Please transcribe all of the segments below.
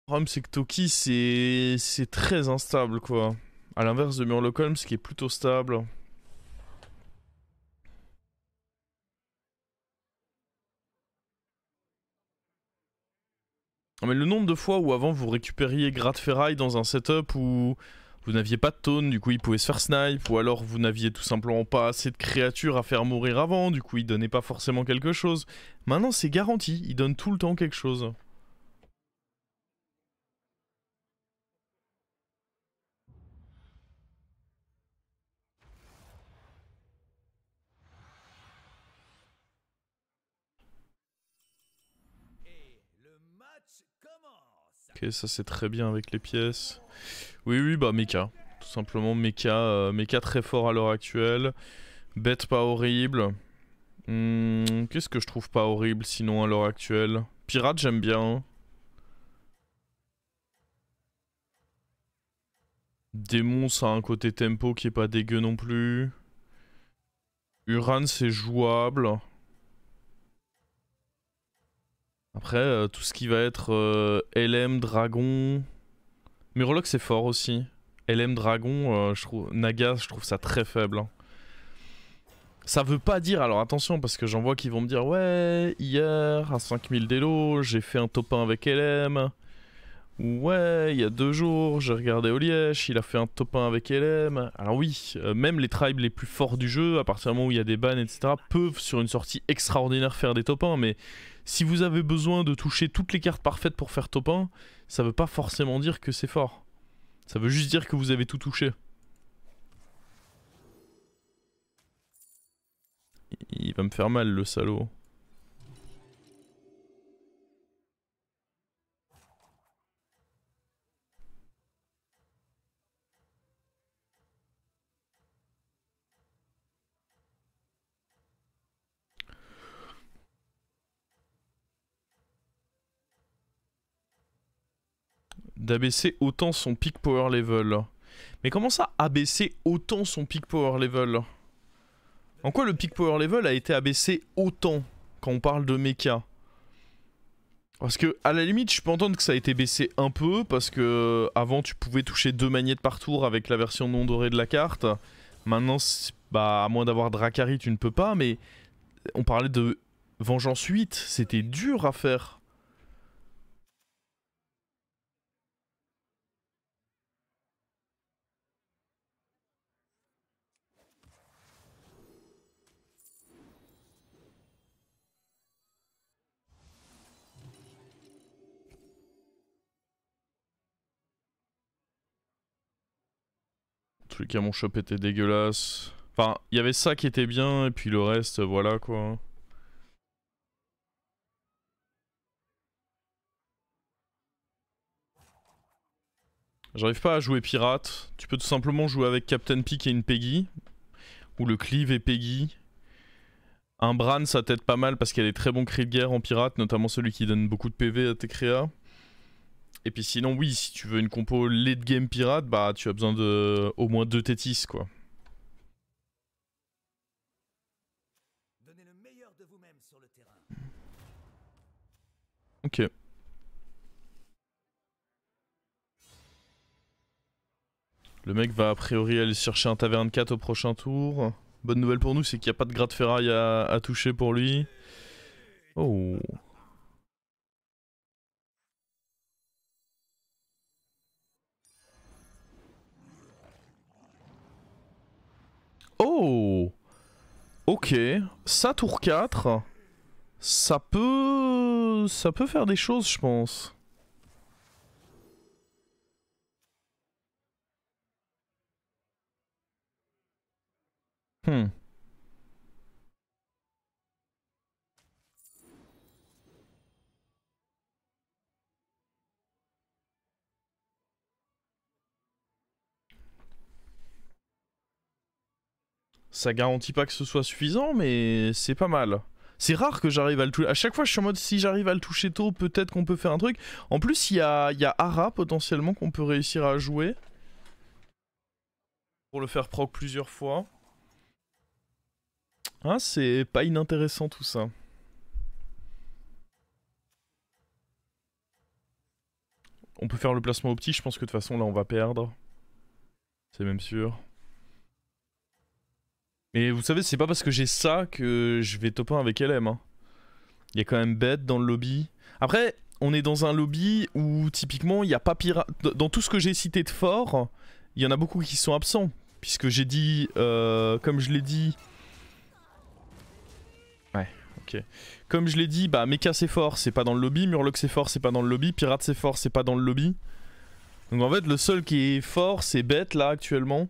problème, c'est que Toki, c'est très instable, quoi. À l'inverse de Murloc Holmes, qui est plutôt stable. Mais le nombre de fois où avant vous récupériez Gratte Ferraille dans un setup où vous n'aviez pas de taunt, du coup il pouvait se faire snipe, ou alors vous n'aviez tout simplement pas assez de créatures à faire mourir avant, du coup il donnait pas forcément quelque chose. Maintenant c'est garanti, il donne tout le temps quelque chose. Ok, ça c'est très bien avec les pièces. Oui, oui, bah mecha. Tout simplement mecha, mecha très fort à l'heure actuelle. Bête pas horrible. Qu'est-ce que je trouve pas horrible sinon à l'heure actuelle? Pirate j'aime bien. Démon ça a un côté tempo qui est pas dégueu non plus. Uran c'est jouable. Après tout ce qui va être LM, Dragon... Murloc c'est fort aussi. LM, Dragon, je trouve... Naga je trouve ça très faible. Ça veut pas dire, alors attention parce que j'en vois qui vont me dire ouais, hier à 5000 d'élo, j'ai fait un top 1 avec LM. Ouais, il y a 2 jours, j'ai regardé Olièche, il a fait un top 1 avec LM. Alors oui, même les tribes les plus forts du jeu, à partir du moment où il y a des bans, etc., peuvent sur une sortie extraordinaire faire des top 1, mais si vous avez besoin de toucher toutes les cartes parfaites pour faire top 1, ça veut pas forcément dire que c'est fort. Ça veut juste dire que vous avez tout touché. Il va me faire mal le salaud. D'abaisser autant son peak power level. Mais comment ça, abaisser autant son peak power level? En quoi le peak power level a été abaissé autant quand on parle de mecha? Parce que à la limite je peux entendre que ça a été baissé un peu parce que avant tu pouvais toucher 2 magnettes par tour avec la version non dorée de la carte. Maintenant bah à moins d'avoir Dracari tu ne peux pas, mais on parlait de Vengeance 8, c'était dur à faire. En tous les cas mon shop était dégueulasse. Enfin il y avait ça qui était bien et puis le reste voilà quoi. J'arrive pas à jouer pirate. Tu peux tout simplement jouer avec Captain Peak et une Peggy. Ou le Cleave et Peggy. Un Bran ça t'aide pas mal parce qu'il y a des très bons cris de guerre en pirate, notamment celui qui donne beaucoup de PV à tes créas. Et puis sinon oui, si tu veux une compo late game pirate, bah tu as besoin de au moins 2 Tétis quoi. Ok. Le mec va a priori aller chercher un taverne 4 au prochain tour. Bonne nouvelle pour nous, c'est qu'il n'y a pas de gratte ferraille à toucher pour lui. Oh. Oh. Ok. Ça tour 4. Ça peut... Ça peut faire des choses je pense. Hmm. Ça garantit pas que ce soit suffisant, mais c'est pas mal. C'est rare que j'arrive à le toucher. À chaque fois, je suis en mode si j'arrive à le toucher tôt, peut-être qu'on peut faire un truc. En plus, il y a Ara potentiellement qu'on peut réussir à jouer. Pour le faire proc plusieurs fois. Hein, c'est pas inintéressant tout ça. On peut faire le placement optique, je pense que de toute façon là on va perdre. C'est même sûr. Mais vous savez, c'est pas parce que j'ai ça que je vais top 1 avec LM. Hein. Il y a quand même bête dans le lobby. Après, on est dans un lobby où typiquement il n'y a pas pirate. Dans tout ce que j'ai cité de fort, il y en a beaucoup qui sont absents. Puisque j'ai dit, comme je l'ai dit... Ouais, ok. Comme je l'ai dit, bah Mecha c'est fort, c'est pas dans le lobby. Murloc c'est fort, c'est pas dans le lobby. Pirate c'est fort, c'est pas dans le lobby. Donc en fait, le seul qui est fort, c'est bête là actuellement.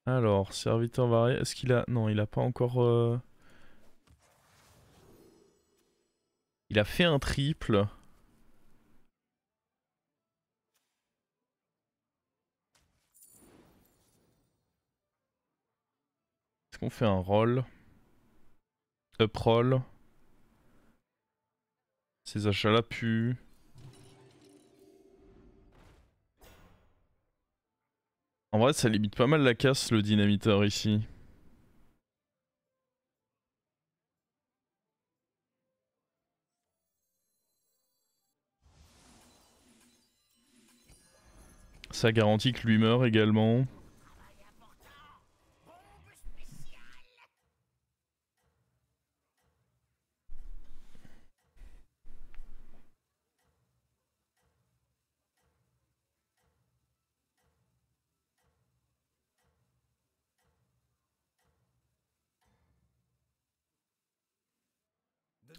Alors, serviteur varié, est-ce qu'il a... Non, il a pas encore... Il a fait un triple. Est-ce qu'on fait un roll? Up roll. Ces achats-là puent. En vrai, ça limite pas mal la casse, le dynamiteur ici. Ça garantit que lui meurt également.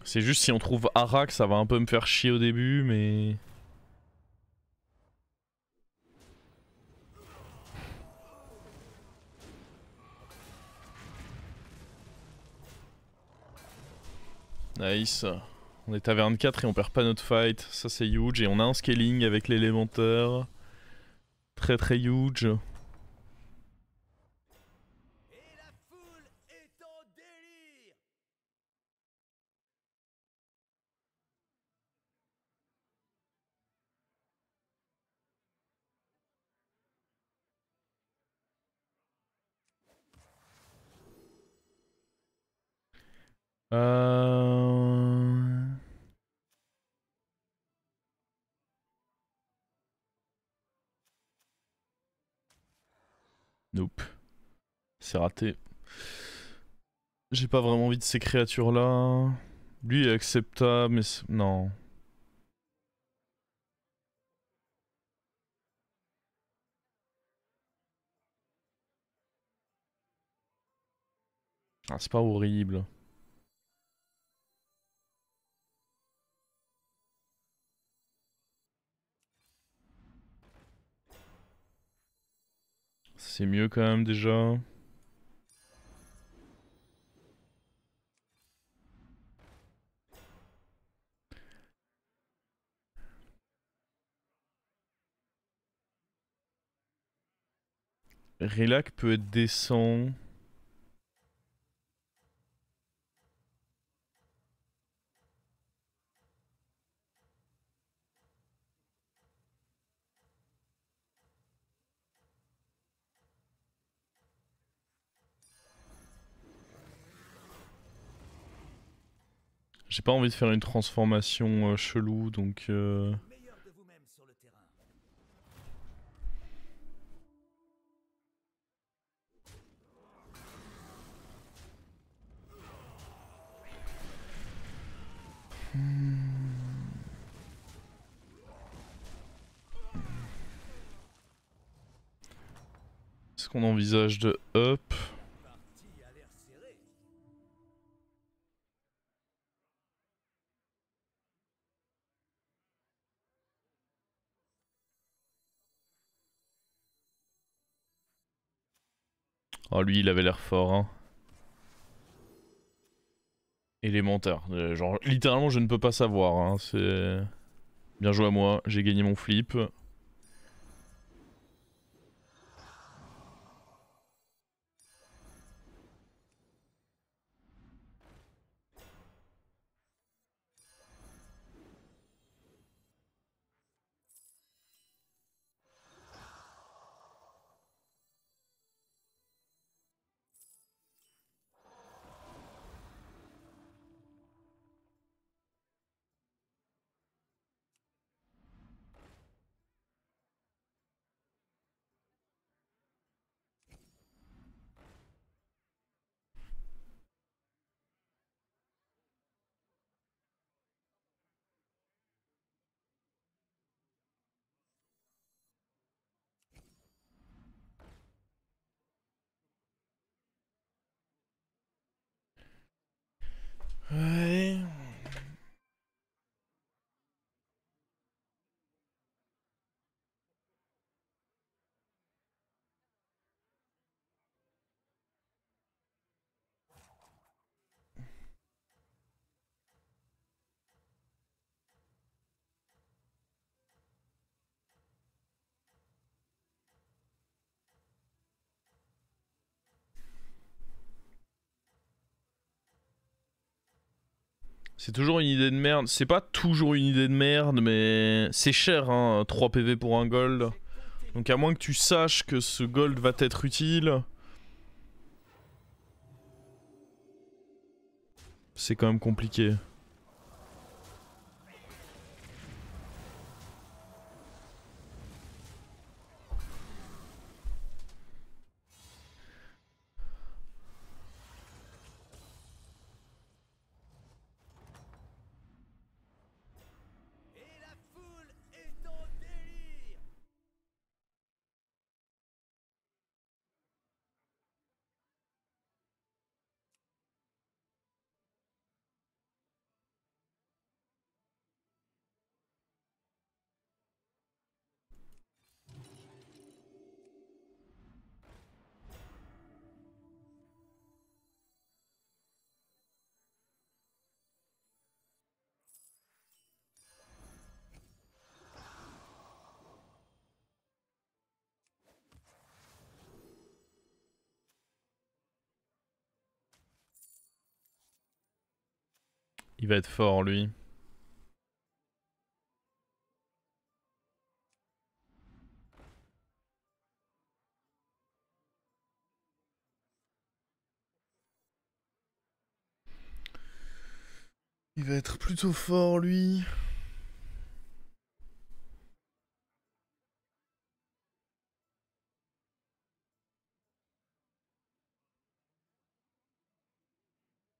C'est juste si on trouve Arak, ça va un peu me faire chier au début, mais... Nice. On est à 24 et on perd pas notre fight. Ça c'est huge. Et on a un scaling avec l'élémentaire. Très très huge. Nope. C'est raté. J'ai pas vraiment envie de ces créatures là. Lui est acceptable, mais non. Ah, c'est pas horrible. C'est mieux quand même déjà. Relac peut être décent. J'ai pas envie de faire une transformation chelou donc... Est-ce qu'on envisage de up? Oh lui il avait l'air fort hein. Élémentaire. Genre littéralement je ne peux pas savoir hein. C'est... Bien joué à moi, j'ai gagné mon flip. Ouais. C'est toujours une idée de merde. C'est pas toujours une idée de merde, mais c'est cher, hein, 3 PV pour un gold. Donc à moins que tu saches que ce gold va t'être utile, c'est quand même compliqué. Il va être fort, lui. Il va être plutôt fort, lui.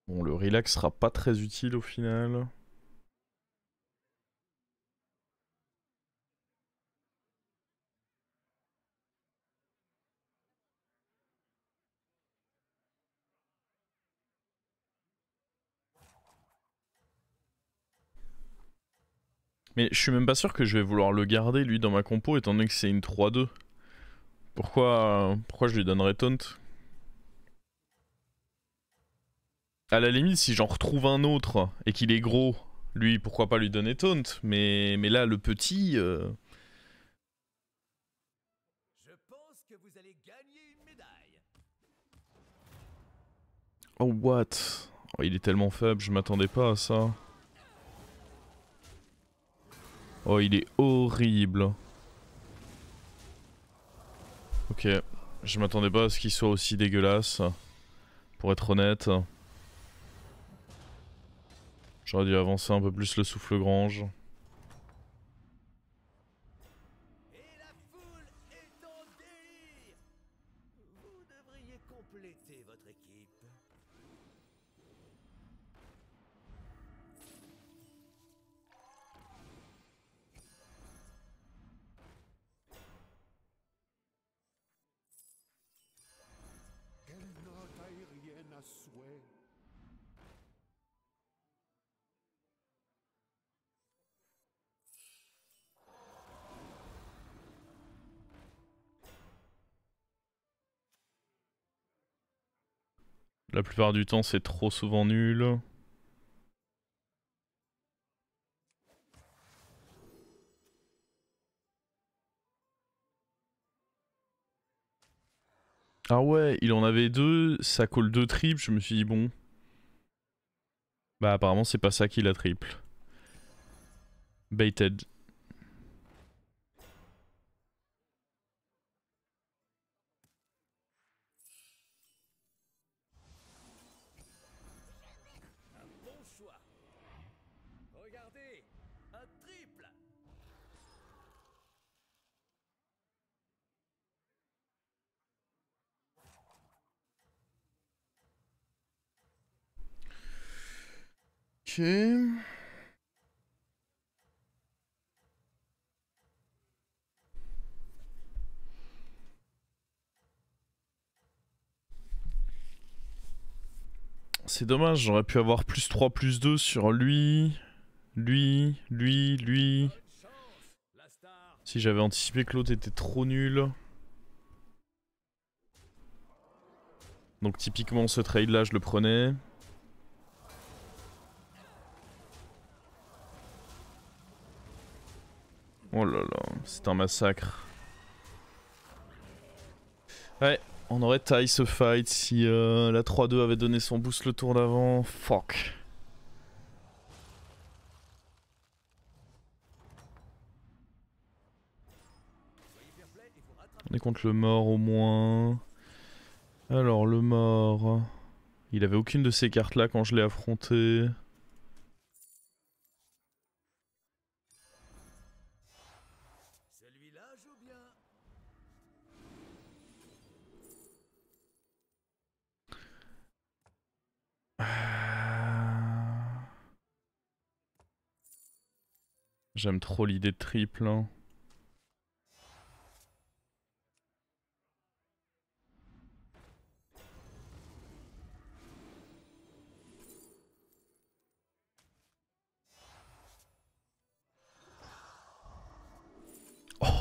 Bon, le relax sera pas très utile au final. Mais je suis même pas sûr que je vais vouloir le garder, lui, dans ma compo, étant donné que c'est une 3-2. Pourquoi je lui donnerais taunt? À la limite, si j'en retrouve un autre et qu'il est gros, lui, pourquoi pas lui donner taunt? Mais là, le petit... Je pense que vous allez gagner une médaille. Oh, what? Oh, il est tellement faible, je m'attendais pas à ça. Oh, il est horrible. Ok, je m'attendais pas à ce qu'il soit aussi dégueulasse. Pour être honnête. J'aurais dû avancer un peu plus le souffle-grange. Et la foule est en délire. Vous devriez compléter votre équipe. Quelle note aérienne à souhait. La plupart du temps, c'est trop souvent nul. Ah ouais, il en avait deux, ça colle deux triples, je me suis dit bon. Bah apparemment c'est pas ça qu'il a triple. Baited. Un bon choix. Regardez, un triple. Ok. c'est dommage, j'aurais pu avoir plus 3, plus 2 sur lui. Lui. Bonne chance, la star. Si j'avais anticipé que l'autre était trop nul. Donc typiquement ce trade là je le prenais. Oh là là, c'est un massacre. Ouais, on aurait taille ce fight si la 3-2 avait donné son boost le tour d'avant. Fuck. On est contre le mort au moins. Alors le mort... Il avait aucune de ces cartes là quand je l'ai affronté. Celui-là joue bien. J'aime trop l'idée de triple. Hein.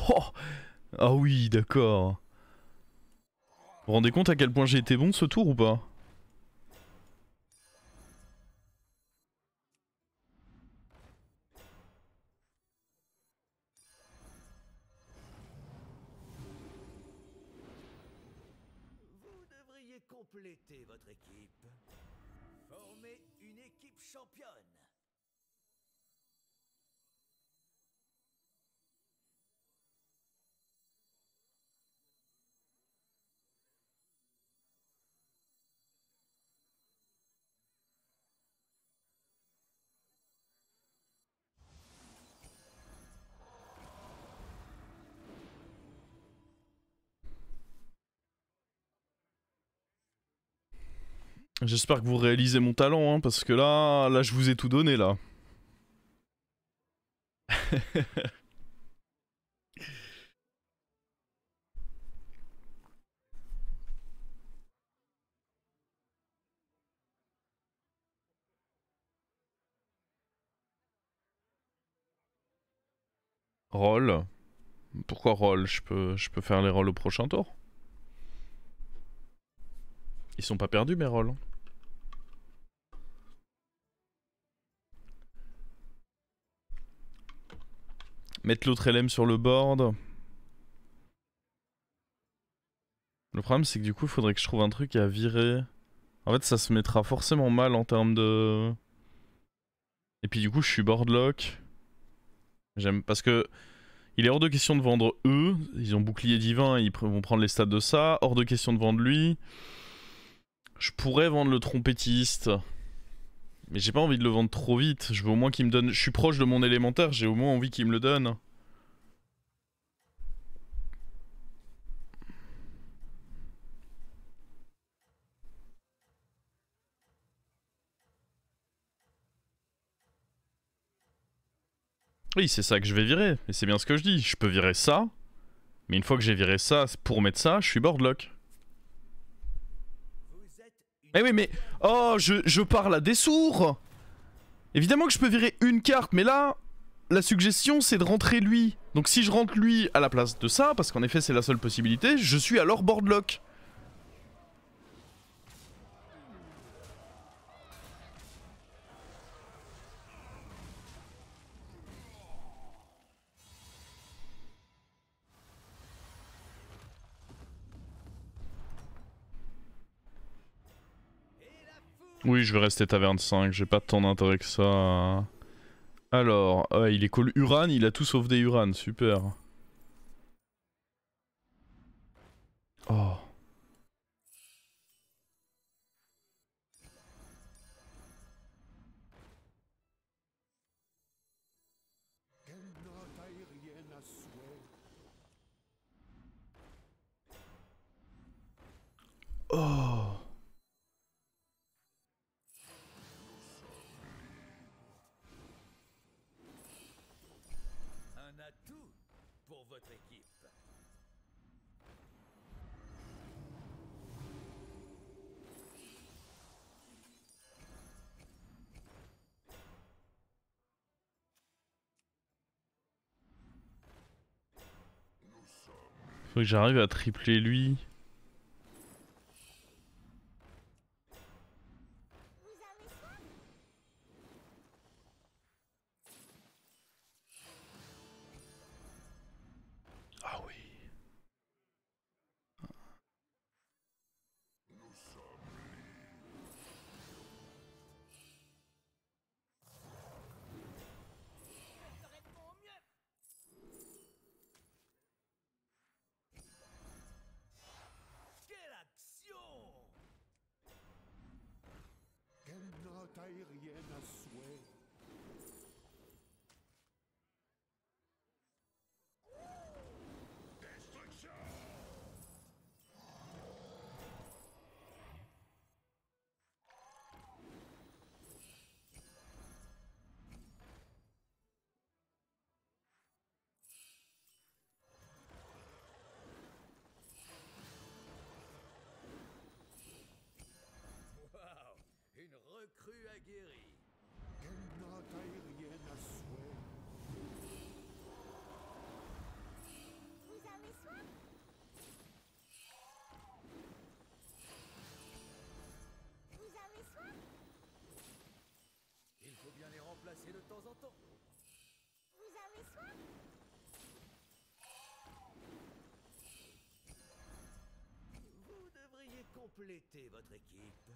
Oh ah oui, d'accord. Vous vous rendez compte à quel point j'ai été bon ce tour ou pas? Vous devriez compléter votre équipe. Former une équipe championne. J'espère que vous réalisez mon talent, hein, parce que là je vous ai tout donné là. Roll. Pourquoi roll? Je peux faire les rolls au prochain tour. Ils sont pas perdus mes rolls. Mettre l'autre LM sur le board. Le problème c'est que du coup il faudrait que je trouve un truc à virer. En fait ça se mettra forcément mal en termes de... Et puis du coup je suis boardlock. J'aime parce que... Il est hors de question de vendre eux. Ils ont bouclier divin, ils vont prendre les stats de ça. Hors de question de vendre lui. Je pourrais vendre le trompettiste. Mais j'ai pas envie de le vendre trop vite. Je veux au moins qu'il me donne... Je suis proche de mon élémentaire, j'ai au moins envie qu'il me le donne. Oui, c'est ça que je vais virer. Et c'est bien ce que je dis. Je peux virer ça. Mais une fois que j'ai viré ça, pour mettre ça, je suis boardlock. Vous êtes une Eh oui, mais... Oh, je parle à des sourds. Évidemment que je peux virer une carte, mais là... La suggestion, c'est de rentrer lui. Donc si je rentre lui à la place de ça, parce qu'en effet c'est la seule possibilité, je suis alors boardlock. Oui, je vais rester taverne 5, j'ai pas tant d'intérêt que ça. Alors, il est call Uran, il a tout sauf des Uran, super. Oh. Quelle note aérienne à souhait. Oh. un atout pour votre équipe. Faut que j'arrive à tripler lui. Ah oui. Quelle action! Quelle note aérienne à souhait. Waouh! Une recrue aguerrie. Quelle note aérienne à souhait. Vous avez soif? Vous avez soif? Il faut bien les remplacer de temps en temps. Vous avez soif? Vous devriez compléter votre équipe.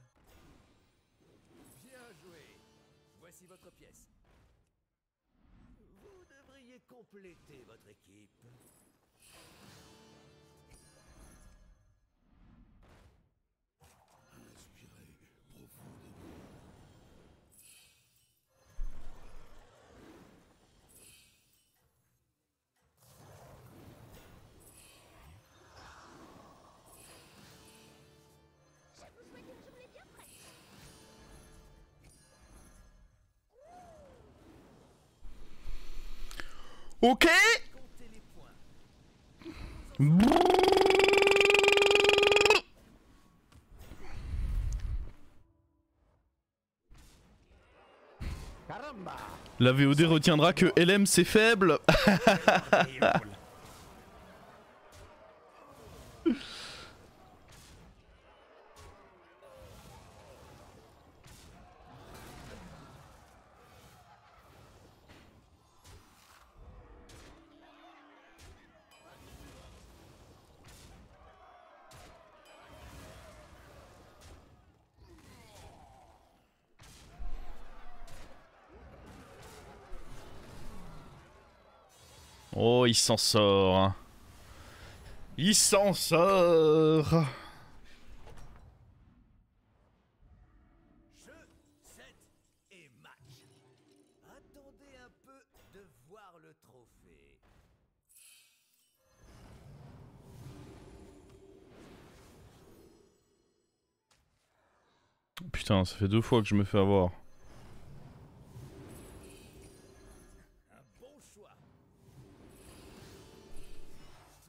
Bien joué. Voici votre pièce. Vous devriez compléter votre équipe. Inspirez profondément. Je vous souhaite une journée bien fraîche. Ok. Comptez les points. La VOD retiendra que LM c'est faible. Oh, il s'en sort. Hein. Il s'en sort. Jeu, set et match. Attendez un peu de voir le trophée. Putain, ça fait 2 fois que je me fais avoir. Un bon choix.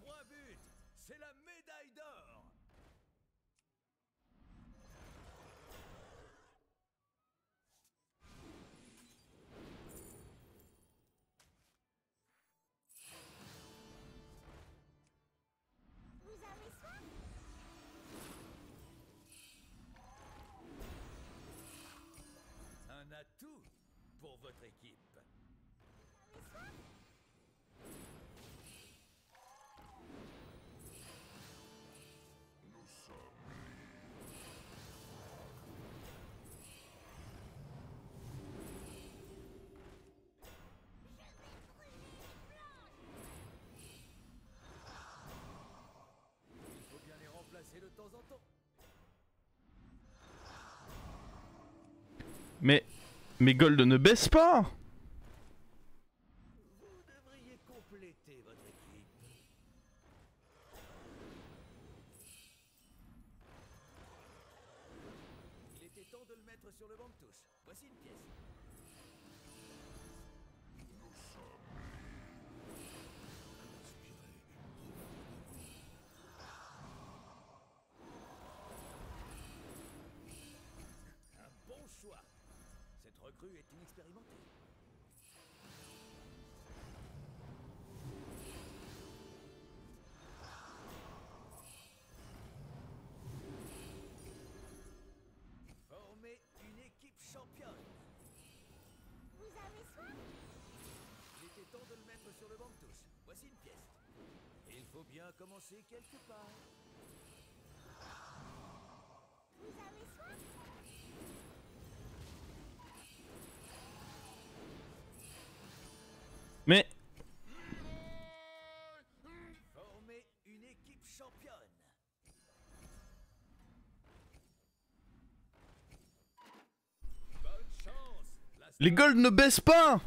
3 buts, c'est la médaille d'or. Vous avez soif? Un atout pour votre équipe. Il faut bien les remplacer de temps en temps. Mais Gold ne baisse pas. Vous devriez compléter votre équipe. Il était temps de le mettre sur le banc de touche. Voici une pièce. Un bon choix. Cette recrue est inexpérimentée. temps de le mettre sur le banc de touche. Voici une pièce. Il faut bien commencer quelque part. Vous avez soif? Mais Former une équipe championne. Bonne chance. les golds ne baissent pas.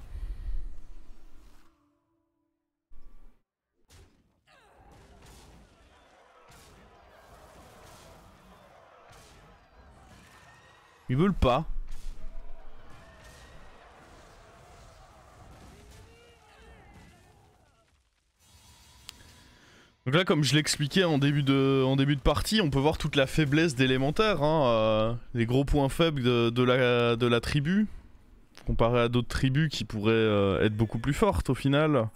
Ils veulent pas. Donc là, comme je l'expliquais en début de partie, on peut voir toute la faiblesse d'élémentaire, hein, les gros points faibles de la tribu, comparé à d'autres tribus qui pourraient être beaucoup plus fortes au final.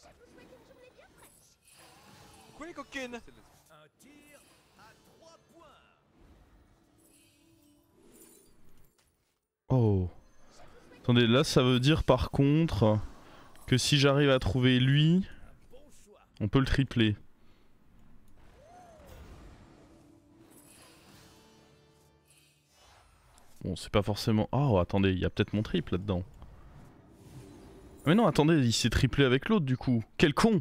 Je vous souhaite une journée bien fraîche. Quoi les coquines? Un tir à 3 points. Oh. Attendez, là ça veut dire par contre que si j'arrive à trouver lui, Bon choix. on peut le tripler. Bon, c'est pas forcément... Oh, attendez, il y a peut-être mon triple là-dedans. Mais non, attendez, il s'est triplé avec l'autre du coup. Quel con!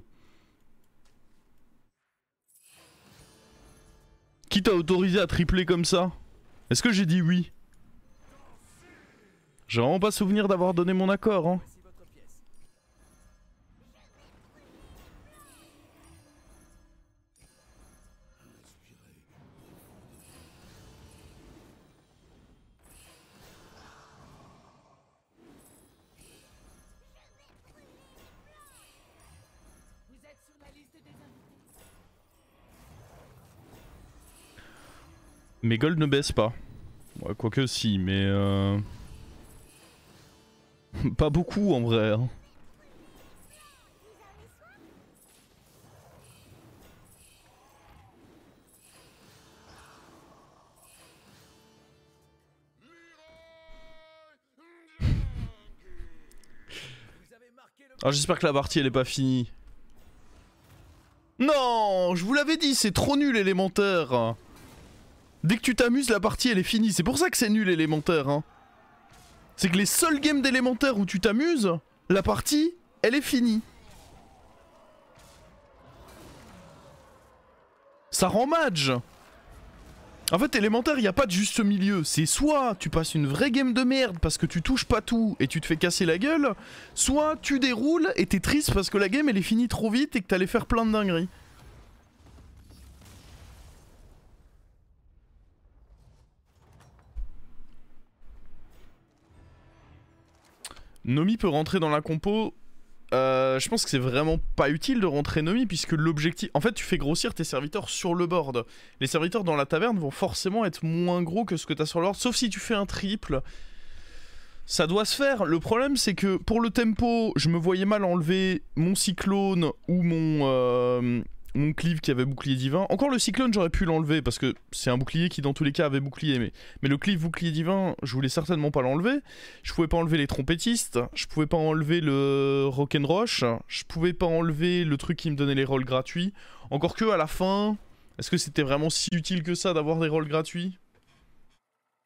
Qui t'a autorisé à tripler comme ça? Est-ce que j'ai dit oui? J'ai vraiment pas souvenir d'avoir donné mon accord, hein. Voici votre pièce. Vous êtes sur la liste des invités. Mes golds ne baissent pas. Ouais, quoique si, mais pas beaucoup en vrai, hein. Vous avez marqué le Ah, j'espère que la partie elle est pas finie. Non, je vous l'avais dit, c'est trop nul élémentaire. Dès que tu t'amuses, la partie elle est finie. C'est pour ça que c'est nul élémentaire, hein. C'est que les seuls games d'élémentaire où tu t'amuses, la partie elle est finie. Ça rend mage. En fait, élémentaire, il n'y a pas de juste milieu. C'est soit tu passes une vraie game de merde parce que tu touches pas tout et tu te fais casser la gueule, soit tu déroules et t'es triste parce que la game elle est finie trop vite et que t'allais faire plein de dingueries. Nomi peut rentrer dans la compo. Je pense que c'est vraiment pas utile de rentrer Nomi puisque l'objectif... En fait, tu fais grossir tes serviteurs sur le board. Les serviteurs dans la taverne vont forcément être moins gros que ce que t'as sur le board, sauf si tu fais un triple. Ça doit se faire. Le problème, c'est que pour le tempo, je me voyais mal enlever mon cyclone ou mon cleave qui avait bouclier divin. Encore le cyclone, j'aurais pu l'enlever parce que c'est un bouclier qui, dans tous les cas, avait bouclier. Mais le cleave bouclier divin, je voulais certainement pas l'enlever. Je pouvais pas enlever les trompettistes. Je pouvais pas enlever le rock'n'roche. Je pouvais pas enlever le truc qui me donnait les rolls gratuits. Encore que à la fin, est-ce que c'était vraiment si utile que ça d'avoir des rolls gratuits?